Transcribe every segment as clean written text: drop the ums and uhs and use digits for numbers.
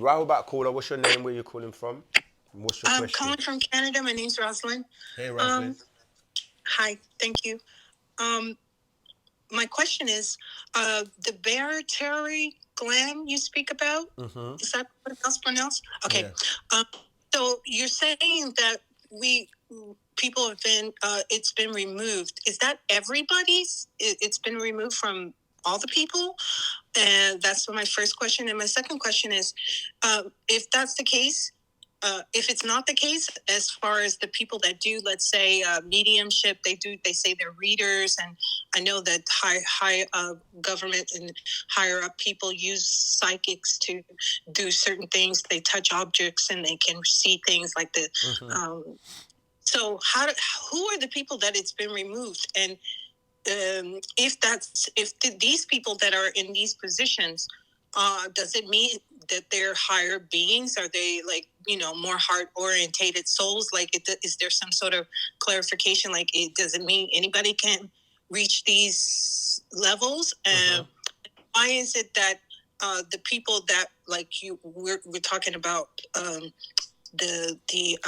Right about caller, what's your name? Where you calling from? And what's your I'm question? calling from Canada. My name's Rosalind. Hey, Um, Roslyn. Hi, thank you. Um, my question is, the Barathary gland you speak about, is that what it's pronounced? Okay. Yeah. Um, so you're saying that we people have been, it's been removed. Is that everybody's? It's been removed from all the people? And that's my first question. And my second question is, if that's the case, if it's not the case, as far as the people that do, let's say, mediumship, they say they're readers, and I know that high government and higher up people use psychics to do certain things. They touch objects and they can see things like the. So who are the people that it's been removed? And if these people that are in these positions, does it mean that they're higher beings? Are they, like, more heart orientated souls? Like, is there some sort of clarification? Like, does it mean anybody can reach these levels? Why is it that the people that, like, we're talking about, the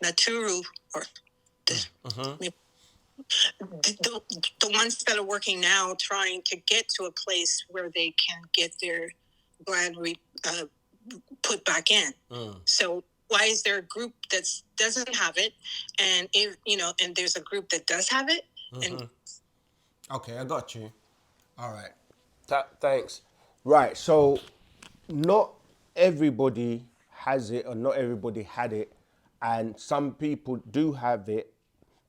Naturu, or the, the ones that are working now, trying to get to a place where they can get their gland put back in. So why is there a group that doesn't have it, and if and there's a group that does have it? And Okay, I got you. All right. Thanks. Right. So, not everybody has it, or not everybody had it, and some people do have it,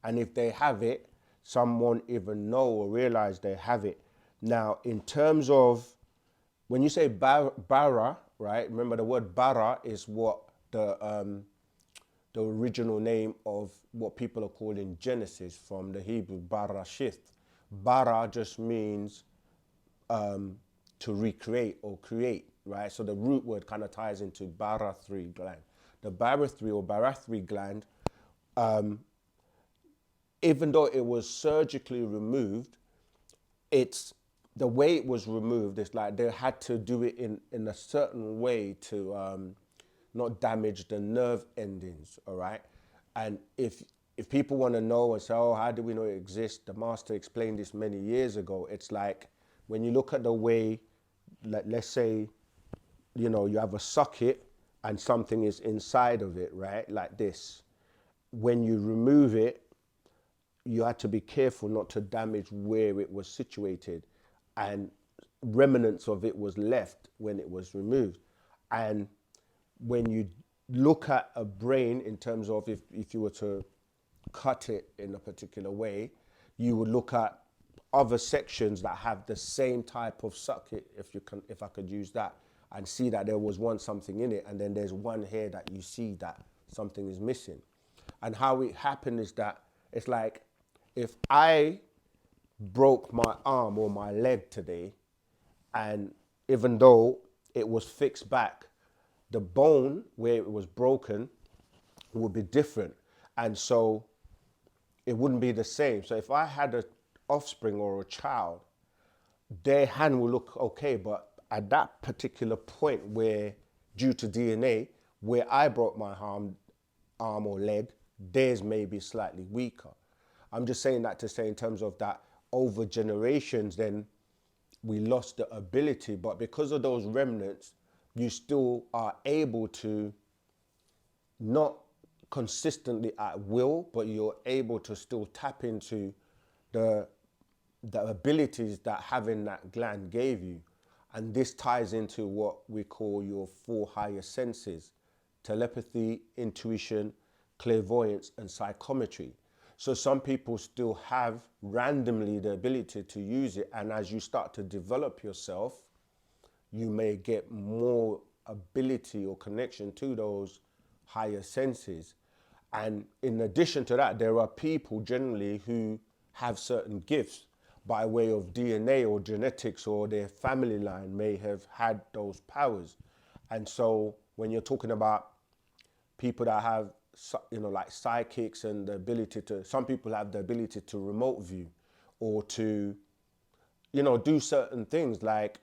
and if they have it, some won't even know or realize they have it. Now, in terms of when you say bara, right? Remember the word bara is what the original name of what people are calling Genesis from the Hebrew Barashith. Bara just means to recreate or create, right? So the root word kind of ties into Barathary gland. The Barathary gland, even though it was surgically removed, it's the way it was removed. It's like they had to do it in a certain way to not damage the nerve endings. All right, and if people want to know and say, oh, how do we know it exists? The master explained this many years ago. It's like when you look at the way, like, let's say, you have a socket and something is inside of it, right? Like this. When you remove it, you had to be careful not to damage where it was situated, and remnants of it was left when it was removed. And when you look at a brain in terms of if you were to cut it in a particular way, you would look at other sections that have the same type of socket, if I could use that, and see that there was once something in it, and then there's one here that you see that something is missing. And how it happened is that it's like if I broke my arm or my leg today, and even though it was fixed back, the bone where it was broken would be different, and so it wouldn't be the same. So if I had an offspring or a child, their hand will look okay, but at that particular point where, due to DNA, where I broke my arm or leg, theirs may be slightly weaker. I'm just saying that to say in terms of that over generations, then we lost the ability, but because of those remnants, you still are able to, not consistently at will, but you're able to still tap into the the abilities that having that gland gave you. And this ties into what we call your four higher senses: telepathy, intuition, clairvoyance, and psychometry. So some people still have randomly the ability to use it. And as you start to develop yourself, you may get more ability or connection to those higher senses. And in addition to that, there are people generally who have certain gifts by way of DNA or genetics, or their family line may have had those powers. And so when you're talking about people that have, like psychics and the ability to, some people have the ability to remote view or to, do certain things like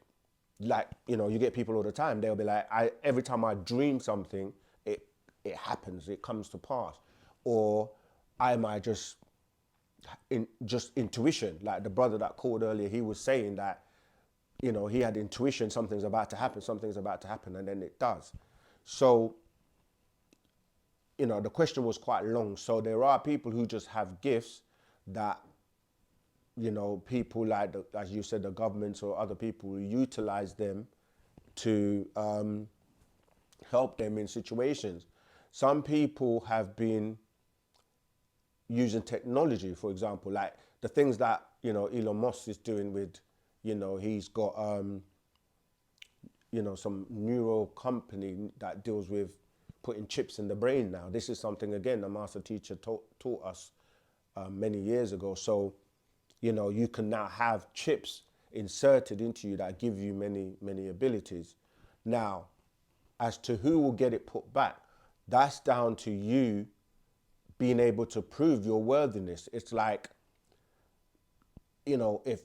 like, you know, you get people all the time, they'll be like, every time I dream something, it happens, it comes to pass. Or I might just intuition, like the brother that called earlier, he was saying that, you know, he had intuition, something's about to happen, something's about to happen, and then it does. So, you know, the question was quite long. So there are people who just have gifts that, you know, people like, as you said, the governments or other people will utilize them to help them in situations. Some people have been using technology, for example, like the things that, you know, Elon Musk is doing with, you know, he's got, you know, some neuro company that deals with putting chips in the brain now. This is something, again, the master teacher taught us many years ago. So, you know, you can now have chips inserted into you that give you many abilities. Now, as to who will get it put back, that's down to you being able to prove your worthiness. It's like, you know, if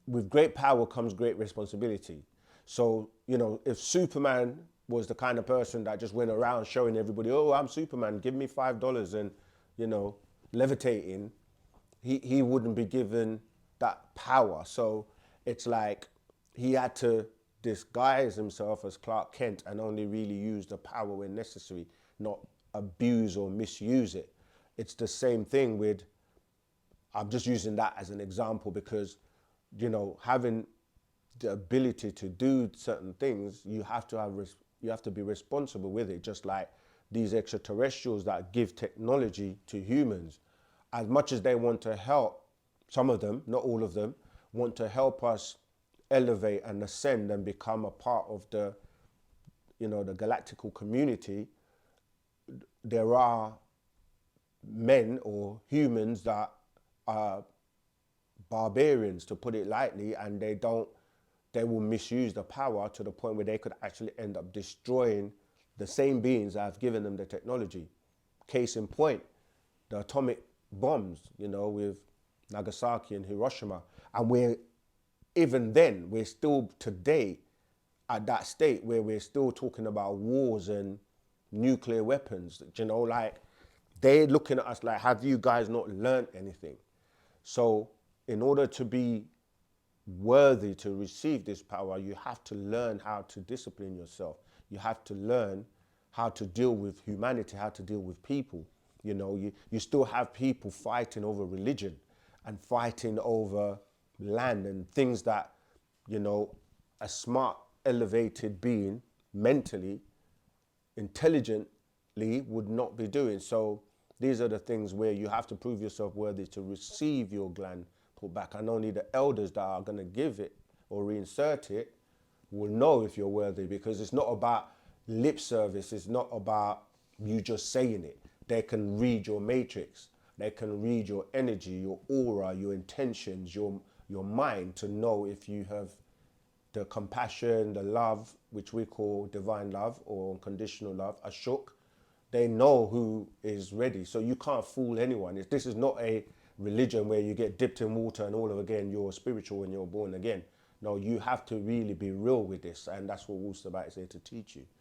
with great power comes great responsibility. So, you know, if Superman was the kind of person that just went around showing everybody, oh, I'm Superman, give me $5 and, you know, levitating, he wouldn't be given that power. So it's like he had to disguise himself as Clark Kent and only really use the power when necessary, not abuse or misuse it. It's the same thing with, I'm just using that as an example because, you know, having the ability to do certain things, you have to you have to be responsible with it. Just like these extraterrestrials that give technology to humans, as much as they want to help, some of them, not all of them, want to help us elevate and ascend and become a part of the, you know, the galactical community. There are men or humans that are barbarians, to put it lightly, and they will misuse the power to the point where they could actually end up destroying the same beings that have given them the technology. Case in point, the atomic bombs, you know, with Nagasaki and Hiroshima. And even then, we're still today at that state where we're still talking about wars and nuclear weapons. You know, like, they're looking at us like, have you guys not learned anything? So in order to be worthy to receive this power, you have to learn how to discipline yourself. You have to learn how to deal with humanity, how to deal with people. You know, you still have people fighting over religion and fighting over land and things that, you know, a smart, elevated being, mentally, intelligently, would not be doing. So these are the things where you have to prove yourself worthy to receive your gland put back. And only the elders that are going to give it or reinsert it will know if you're worthy, because it's not about lip service. It's not about you just saying it. They can read your matrix. They can read your energy, your aura, your intentions, your mind, to know if you have the compassion, the love, which we call divine love or unconditional love, ashuk. They know who is ready. So you can't fool anyone. This is not a religion where you get dipped in water and all of again you're spiritual when you're born again. No, you have to really be real with this, and that's what Wu-Sabat is here to teach you.